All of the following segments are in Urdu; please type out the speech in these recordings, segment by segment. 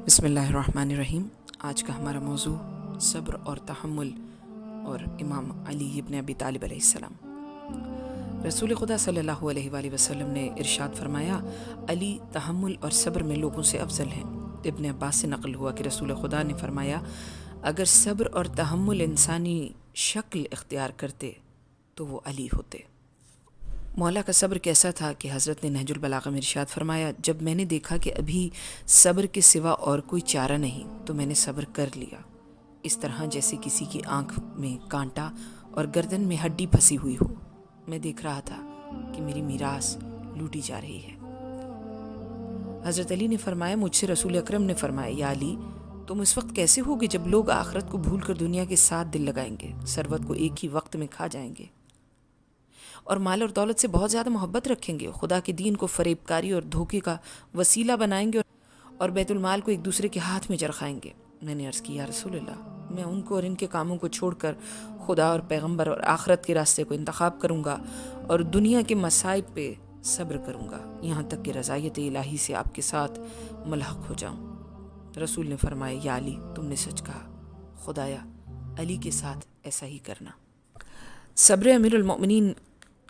بسم اللہ الرحمن الرحیم۔ آج کا ہمارا موضوع صبر اور تحمل اور امام علی ابن ابی طالب علیہ السلام۔ رسول خدا صلی اللہ علیہ وآلہ وسلم نے ارشاد فرمایا، علی تحمل اور صبر میں لوگوں سے افضل ہیں۔ ابن عباس سے نقل ہوا کہ رسول خدا نے فرمایا، اگر صبر اور تحمل انسانی شکل اختیار کرتے تو وہ علی ہوتے۔ مولا کا صبر کیسا تھا کہ حضرت نے نہج البلاغہ میں ارشاد فرمایا، جب میں نے دیکھا کہ ابھی صبر کے سوا اور کوئی چارہ نہیں تو میں نے صبر کر لیا، اس طرح جیسے کسی کی آنکھ میں کانٹا اور گردن میں ہڈی پھنسی ہوئی ہو۔ میں دیکھ رہا تھا کہ میری میراث لوٹی جا رہی ہے۔ حضرت علی نے فرمایا، مجھ سے رسول اکرم نے فرمایا، یا علی، تم اس وقت کیسے ہوگے جب لوگ آخرت کو بھول کر دنیا کے ساتھ دل لگائیں گے، ثروت کو ایک ہی وقت میں کھا جائیں گے اور مال اور دولت سے بہت زیادہ محبت رکھیں گے، خدا کے دین کو فریب کاری اور دھوکے کا وسیلہ بنائیں گے اور بیت المال کو ایک دوسرے کے ہاتھ میں چرخائیں گے۔ میں نے عرض کی، یا رسول اللہ، میں ان کو اور ان کے کاموں کو چھوڑ کر خدا اور پیغمبر اور آخرت کے راستے کو انتخاب کروں گا اور دنیا کے مصائب پہ صبر کروں گا، یہاں تک کہ رضایت الہی سے آپ کے ساتھ ملحق ہو جاؤں۔ رسول نے فرمایا، یا علی، تم نے سچ کہا، خدایا علی کے ساتھ ایسا ہی کرنا۔ صبر امیر المؤمنین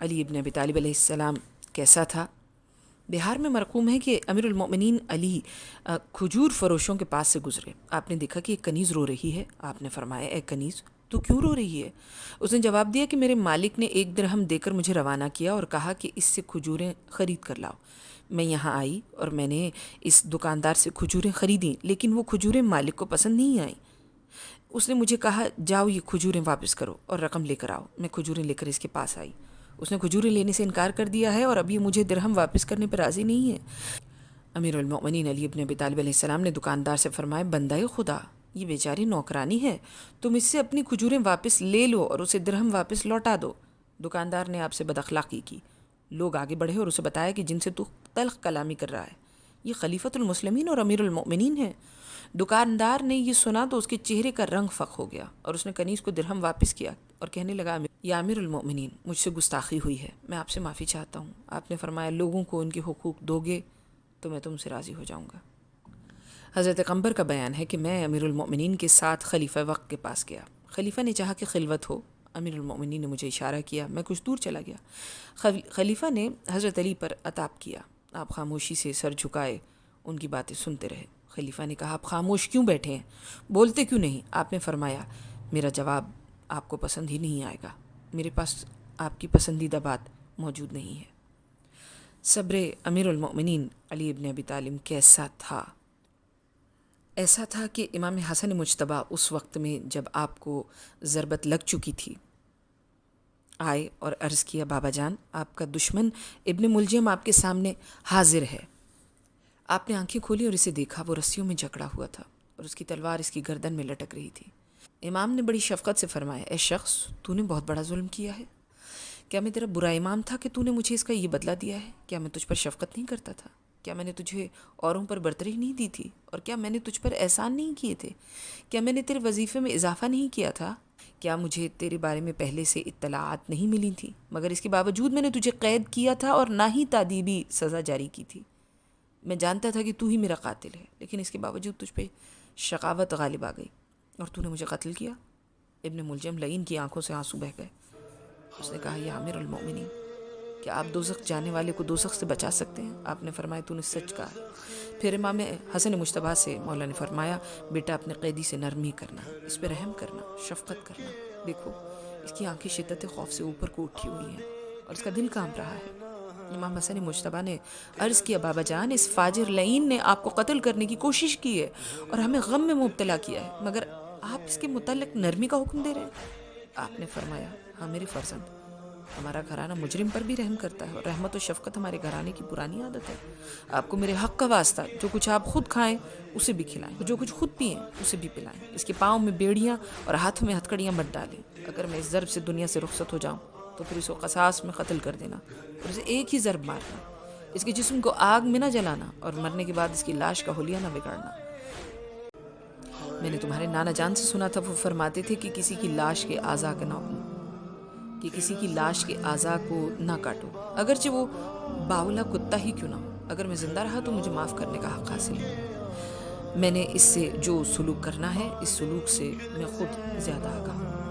علی ابن ابی طالب علیہ السلام کیسا تھا؟ بہار میں مرقوم ہے کہ امیر المؤمنین علی کھجور فروشوں کے پاس سے گزرے۔ آپ نے دیکھا کہ ایک کنیز رو رہی ہے۔ آپ نے فرمایا، اے کنیز، تو کیوں رو رہی ہے؟ اس نے جواب دیا کہ میرے مالک نے 1 درہم دے کر مجھے روانہ کیا اور کہا کہ اس سے کھجوریں خرید کر لاؤ۔ میں یہاں آئی اور میں نے اس دکاندار سے کھجوریں خریدیں، لیکن وہ کھجوریں مالک کو پسند نہیں آئیں۔ اس نے مجھے کہا، جاؤ یہ کھجوریں واپس کرو اور رقم لے کر آؤ۔ میں کھجوریں لے کر اس کے پاس آئی۔ اس نے کھجوریں لینے سے انکار کر دیا ہے اور اب یہ مجھے درہم واپس کرنے پر راضی نہیں ہے۔ امیر المؤمنین علی ابن ابی طالب علیہ السلام نے دکاندار سے فرمایا، بندہ خدا، یہ بیچاری نوکرانی ہے، تم اس سے اپنی کھجوریں واپس لے لو اور اسے درہم واپس لوٹا دو۔ دکاندار نے آپ سے بد اخلاقی کی۔ لوگ آگے بڑھے اور اسے بتایا کہ جن سے تو تلخ کلامی کر رہا ہے یہ خلیفۃ المسلمین اور امیر المؤمنین ہے۔ دکاندار نے یہ سنا تو اس کے چہرے کا رنگ فق ہو گیا اور اس نے کنیز کو درہم واپس کیا اور کہنے لگا، یا امیر المؤمنین، مجھ سے گستاخی ہوئی ہے، میں آپ سے معافی چاہتا ہوں۔ آپ نے فرمایا، لوگوں کو ان کے حقوق دو گے تو میں تم سے راضی ہو جاؤں گا۔ حضرت پیغمبر کا بیان ہے کہ میں امیر المؤمنین کے ساتھ خلیفہ وقت کے پاس گیا۔ خلیفہ نے چاہا کہ خلوت ہو۔ امیر المؤمنین نے مجھے اشارہ کیا، میں کچھ دور چلا گیا۔ خلیفہ نے حضرت علی پر عتاب کیا۔ آپ خاموشی سے سر جھکائے ان کی باتیں سنتے رہے۔ خلیفہ نے کہا، آپ خاموش کیوں بیٹھے ہیں، بولتے کیوں نہیں؟ آپ نے فرمایا، میرا جواب آپ کو پسند ہی نہیں آئے گا، میرے پاس آپ کی پسندیدہ بات موجود نہیں ہے۔ صبر امیر المؤمنین علی ابن ابی طالب کیسا تھا؟ ایسا تھا کہ امام حسن مجتبیٰ اس وقت میں جب آپ کو ضربت لگ چکی تھی آئے اور عرض کیا، بابا جان، آپ کا دشمن ابن ملجم آپ کے سامنے حاضر ہے۔ آپ نے آنکھیں کھولی اور اسے دیکھا، وہ رسیوں میں جکڑا ہوا تھا اور اس کی تلوار اس کی گردن میں لٹک رہی تھی۔ امام نے بڑی شفقت سے فرمایا، اے شخص، تو نے بہت بڑا ظلم کیا ہے۔ کیا میں تیرا برا امام تھا کہ تو نے مجھے اس کا یہ بدلہ دیا ہے؟ کیا میں تجھ پر شفقت نہیں کرتا تھا؟ کیا میں نے تجھے اوروں پر برتری نہیں دی تھی؟ اور کیا میں نے تجھ پر احسان نہیں کیے تھے؟ کیا میں نے تیرے وظیفے میں اضافہ نہیں کیا تھا؟ کیا مجھے تیرے بارے میں پہلے سے اطلاعات نہیں ملی تھی؟ مگر اس کے باوجود میں نے تجھے قید کیا تھا اور نہ ہی تادیبی سزا جاری کی تھی۔ میں جانتا تھا کہ تو ہی میرا قاتل ہے، لیکن اس کے باوجود تجھ پہ شقاوت غالب آ گئی اور تو نے مجھے قتل کیا۔ ابن ملجم لعین کی آنکھوں سے آنسو بہہ گئے۔ اس نے کہا، یا امیر المؤمنین، کیا آپ دوزخ جانے والے کو دوزخ سے بچا سکتے ہیں؟ آپ نے فرمایا، تو نے سچ کہا ہے۔ پھر امام حسن مجتبیٰ سے مولا نے فرمایا، بیٹا اپنے قیدی سے نرمی کرنا، اس پہ رحم کرنا، شفقت کرنا۔ دیکھو اس کی آنکھیں شدت خوف سے اوپر کو اٹھی ہوئی ہیں اور اس کا دل کانپ رہا ہے۔ امام حسن مجتبیٰ نے عرض کیا، بابا جان، اس فاجر لعین نے آپ کو قتل کرنے کی کوشش کی ہے اور ہمیں غم میں مبتلا کیا ہے، مگر آپ اس کے متعلق نرمی کا حکم دے رہے ہیں۔ آپ نے فرمایا، ہاں میرے فرزند، ہمارا گھرانہ مجرم پر بھی رحم کرتا ہے اور رحمت و شفقت ہمارے گھرانے کی پرانی عادت ہے۔ آپ کو میرے حق کا واسطہ جو کچھ آپ خود کھائیں اسے بھی کھلائیں، جو کچھ خود پئیں اسے بھی پلائیں۔ اس کے پاؤں میں بیڑیاں اور ہاتھوں میں ہتھکڑیاں مت ڈالیں۔ اگر میں اس ضرب سے دنیا سے رخصت ہو جاؤں تو پھر اس کو قصاص میں قتل کر دینا اور اسے ایک ہی ضرب مارنا، اس کے جسم کو آگ میں نہ جلانا اور مرنے کے بعد اس کی لاش کا حلیہ نہ بگاڑنا۔ میں نے تمہارے نانا جان سے سنا تھا، وہ فرماتے تھے کہ کسی کی لاش کے اعضاء کو نہ کاٹو، اگرچہ وہ باولا کتا ہی کیوں نہ ہو۔ اگر میں زندہ رہا تو مجھے معاف کرنے کا حق حاصل ہے۔ میں نے اس سے جو سلوک کرنا ہے اس سلوک سے میں خود زیادہ آگاہ ہوں۔